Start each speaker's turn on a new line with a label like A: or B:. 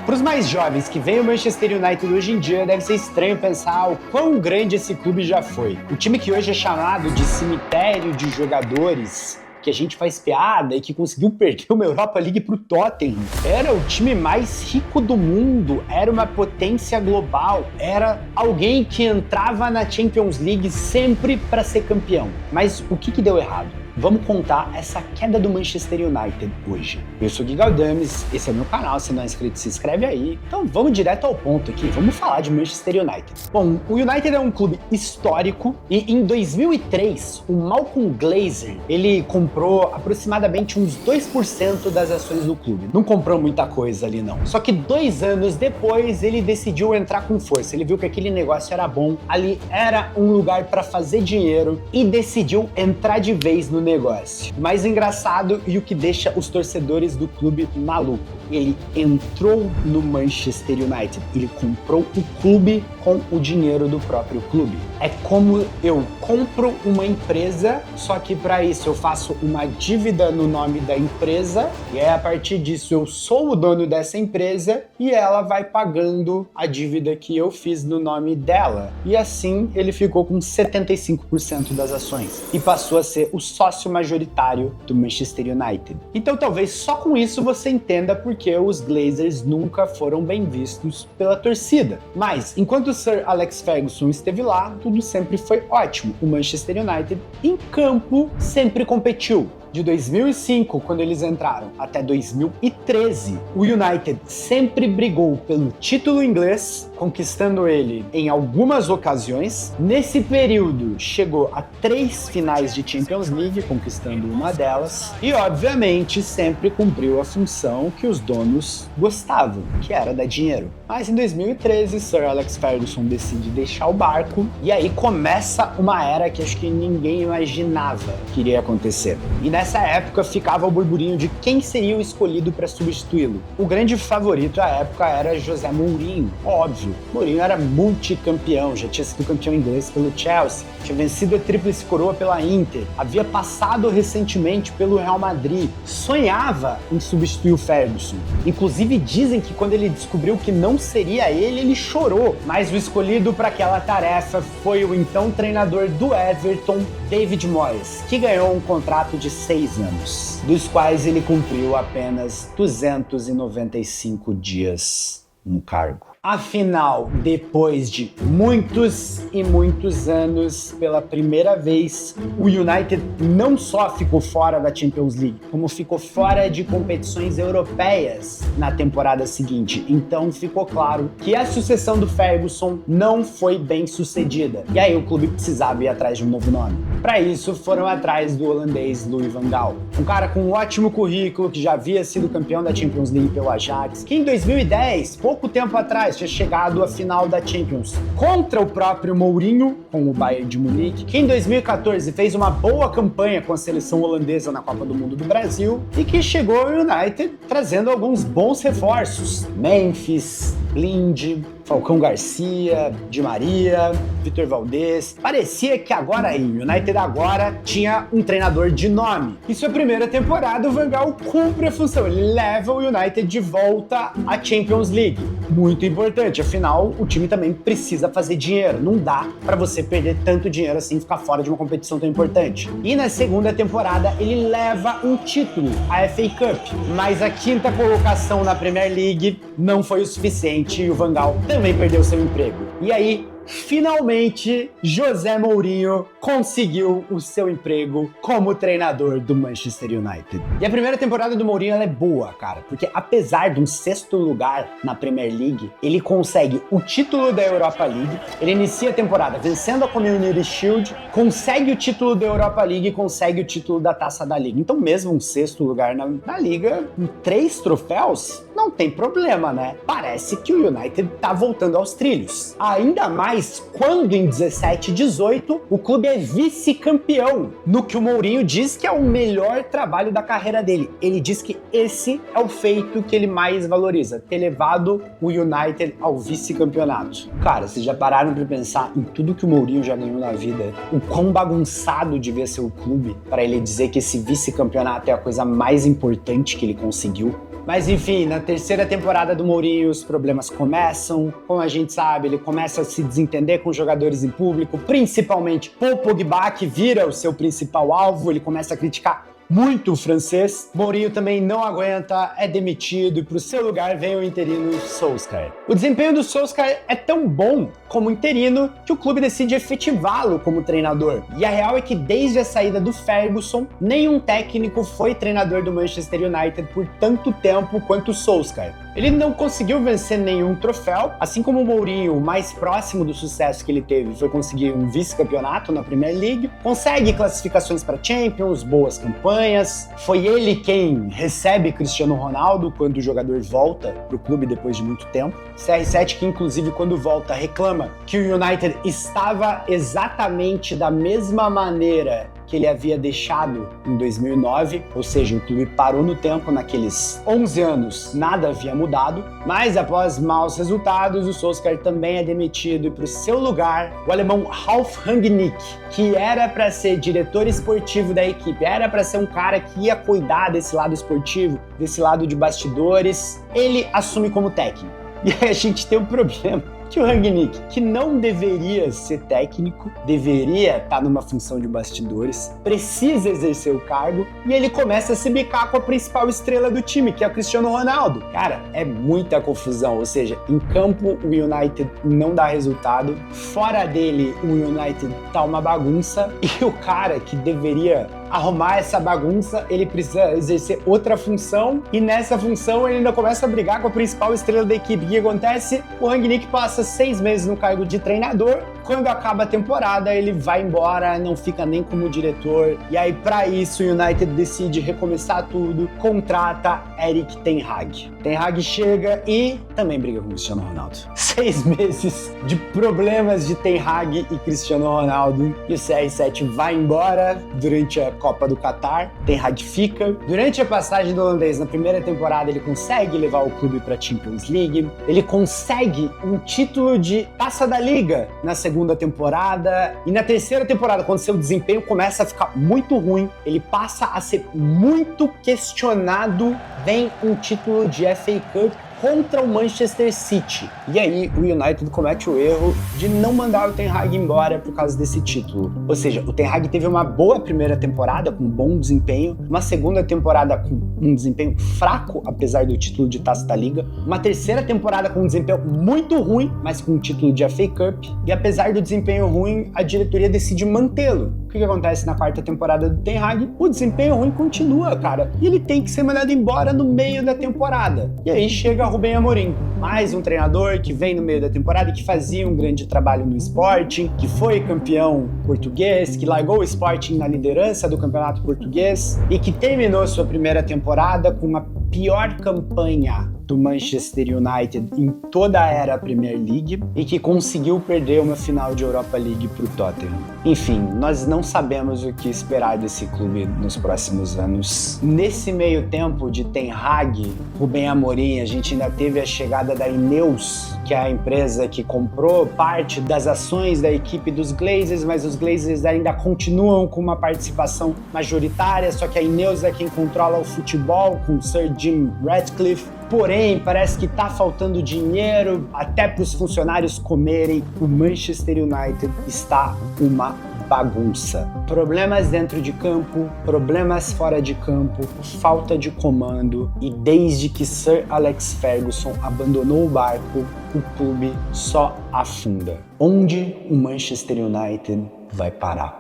A: Para os mais jovens que veem o Manchester United hoje em dia, deve ser estranho pensar o quão grande esse clube já foi. O time que hoje é chamado de cemitério de jogadores, que a gente faz piada e que conseguiu perder uma Europa League pro Tottenham. Era o time mais rico do mundo, era uma potência global, era alguém que entrava na Champions League sempre para ser campeão. Mas o que deu errado? Vamos contar essa queda do Manchester United hoje. Eu sou o Gui Galdames, esse é o meu canal, se não é inscrito se inscreve aí. Então vamos direto ao ponto aqui, vamos falar de Manchester United. Bom, o United é um clube histórico e em 2003 o Malcolm Glazer, ele comprou aproximadamente uns 2% das ações do clube. Não comprou muita coisa ali não. Só que 2 anos depois ele decidiu entrar com força, ele viu que aquele negócio era bom, ali era um lugar para fazer dinheiro e decidiu entrar de vez no negócio. O mais engraçado e o que deixa os torcedores do clube maluco, ele entrou no Manchester United, ele comprou o clube com o dinheiro do próprio clube. É como eu compro uma empresa, só que para isso eu faço uma dívida no nome da empresa e aí a partir disso eu sou o dono dessa empresa e ela vai pagando a dívida que eu fiz no nome dela. E assim ele ficou com 75% das ações e passou a ser o sócio majoritário do Manchester United. Então talvez só com isso você entenda por que os Glazers nunca foram bem vistos pela torcida. Mas enquanto o Sir Alex Ferguson esteve lá, tudo sempre foi ótimo. O Manchester United em campo sempre competiu. De 2005, quando eles entraram, até 2013, o United sempre brigou pelo título inglês, conquistando ele em algumas ocasiões. Nesse período, chegou a 3 finais de Champions League, conquistando uma delas. E, obviamente, sempre cumpriu a função que os donos gostavam, que era dar dinheiro. Mas em 2013, Sir Alex Ferguson decide deixar o barco. E aí começa uma era que acho que ninguém imaginava que iria acontecer. E nessa época ficava o burburinho de quem seria o escolhido para substituí-lo. O grande favorito à época era José Mourinho. Óbvio, Mourinho era multicampeão, já tinha sido campeão inglês pelo Chelsea, tinha vencido a tríplice coroa pela Inter, havia passado recentemente pelo Real Madrid, sonhava em substituir o Ferguson. Inclusive dizem que quando ele descobriu que não seria ele, ele chorou. Mas o escolhido para aquela tarefa foi o então treinador do Everton, David Moyes, que ganhou um contrato de 6 anos, dos quais ele cumpriu apenas 295 dias no cargo. Afinal, depois de muitos e muitos anos, pela primeira vez, o United não só ficou fora da Champions League, como ficou fora de competições europeias na temporada seguinte. Então ficou claro que a sucessão do Ferguson não foi bem sucedida. E aí o clube precisava ir atrás de um novo nome. Para isso, foram atrás do holandês Louis van Gaal, um cara com um ótimo currículo, que já havia sido campeão da Champions League pelo Ajax, que em 2010, pouco tempo atrás, tinha chegado à final da Champions contra o próprio Mourinho, com o Bayern de Munique, que em 2014 fez uma boa campanha com a seleção holandesa na Copa do Mundo do Brasil e que chegou ao United trazendo alguns bons reforços. Memphis, Blind, Falcão Garcia, Di Maria, Vitor Valdez. Parecia que agora aí, o United agora tinha um treinador de nome. Em sua primeira temporada, o Van Gaal cumpre a função, ele leva o United de volta à Champions League. Muito importante, afinal, o time também precisa fazer dinheiro. Não dá pra você perder tanto dinheiro assim e ficar fora de uma competição tão importante. E na segunda temporada, ele leva um título, a FA Cup. Mas a 5ª colocação na Premier League não foi o suficiente e o Van Gaal também perdeu seu emprego. E aí, finalmente, José Mourinho conseguiu o seu emprego como treinador do Manchester United. E a primeira temporada do Mourinho ela é boa, cara, porque apesar de um 6º lugar na Premier League, ele consegue o título da Europa League, ele inicia a temporada vencendo a Community Shield, consegue o título da Europa League e consegue o título da Taça da Liga. Então mesmo um 6º lugar na Liga, com 3 troféus, não tem problema, né? Parece que o United tá voltando aos trilhos. Ainda mais quando em 17 e 18 o clube é vice-campeão, no que o Mourinho diz que é o melhor trabalho da carreira dele. Ele diz que esse é o feito que ele mais valoriza, ter levado o United ao vice-campeonato. Cara, vocês já pararam pra pensar em tudo que o Mourinho já ganhou na vida? O quão bagunçado devia ser o clube para ele dizer que esse vice-campeonato é a coisa mais importante que ele conseguiu? Mas enfim, na terceira temporada do Mourinho os problemas começam. Como a gente sabe, ele começa a se desentender com jogadores em público, principalmente Paul Pogba, que vira o seu principal alvo. Ele começa a criticar muito o francês. Mourinho também não aguenta, é demitido e pro seu lugar vem o interino Solskjaer. O desempenho do Solskjaer é tão bom como interino que o clube decide efetivá-lo como treinador. E a real é que desde a saída do Ferguson, nenhum técnico foi treinador do Manchester United por tanto tempo quanto o Solskjaer. Ele não conseguiu vencer nenhum troféu, assim como o Mourinho, o mais próximo do sucesso que ele teve foi conseguir um vice-campeonato na Premier League, consegue classificações para Champions, boas campanhas, foi ele quem recebe Cristiano Ronaldo quando o jogador volta para o clube depois de muito tempo. CR7 que inclusive quando volta reclama que o United estava exatamente da mesma maneira que ele havia deixado em 2009, ou seja, o clube parou no tempo, naqueles 11 anos nada havia mudado, mas após maus resultados, o Solskjaer também é demitido e para o seu lugar, o alemão Ralf Rangnick, que era para ser diretor esportivo da equipe, era para ser um cara que ia cuidar desse lado esportivo, desse lado de bastidores, ele assume como técnico. E aí a gente tem um problema. Que o Rangnick, que não deveria ser técnico, deveria estar numa função de bastidores, precisa exercer o cargo e ele começa a se bicar com a principal estrela do time, que é o Cristiano Ronaldo. Cara, é muita confusão, ou seja, em campo o United não dá resultado, fora dele o United tá uma bagunça e o cara que deveria arrumar essa bagunça, ele precisa exercer outra função e nessa função ele ainda começa a brigar com a principal estrela da equipe. O que acontece? O Rangnick passa 6 meses no cargo de treinador, quando acaba a temporada ele vai embora, não fica nem como diretor e aí para isso o United decide recomeçar tudo, contrata Erik ten Hag. Ten Hag chega e também briga com o Cristiano Ronaldo. 6 meses de problemas de Ten Hag e Cristiano Ronaldo e o CR7 vai embora durante a Copa do Catar, Ten Hag fica. Durante a passagem do holandês na primeira temporada, ele consegue levar o clube para a Champions League, ele consegue um título de Taça da Liga na segunda temporada e na terceira temporada, quando seu desempenho começa a ficar muito ruim, ele passa a ser muito questionado, vem um título de FA Cup contra o Manchester City. E aí o United comete o erro de não mandar o Ten Hag embora por causa desse título. Ou seja, o Ten Hag teve uma boa primeira temporada com um bom desempenho, uma segunda temporada com um desempenho fraco, apesar do título de Taça da Liga, uma terceira temporada com um desempenho muito ruim, mas com um título de FA Cup, e apesar do desempenho ruim, a diretoria decide mantê-lo. O que acontece na quarta temporada do Ten Hag? O desempenho ruim continua, cara, e ele tem que ser mandado embora no meio da temporada. E aí chega Rubem Amorim, mais um treinador que vem no meio da temporada e que fazia um grande trabalho no Sporting, que foi campeão português, que largou o Sporting na liderança do campeonato português e que terminou sua primeira temporada com uma pior campanha do Manchester United em toda a era Premier League e que conseguiu perder uma final de Europa League para o Tottenham. Enfim, nós não sabemos o que esperar desse clube nos próximos anos. Nesse meio tempo de Ten Hag, Rubem Amorim, a gente ainda teve a chegada da Ineos, que é a empresa que comprou parte das ações da equipe dos Glazers, mas os Glazers ainda continuam com uma participação majoritária, só que a Ineos é quem controla o futebol com Sir Jim Ratcliffe. Porém, parece que tá faltando dinheiro até para os funcionários comerem. O Manchester United está uma bagunça. Problemas dentro de campo, problemas fora de campo, falta de comando e desde que Sir Alex Ferguson abandonou o barco, o clube só afunda. Onde o Manchester United vai parar?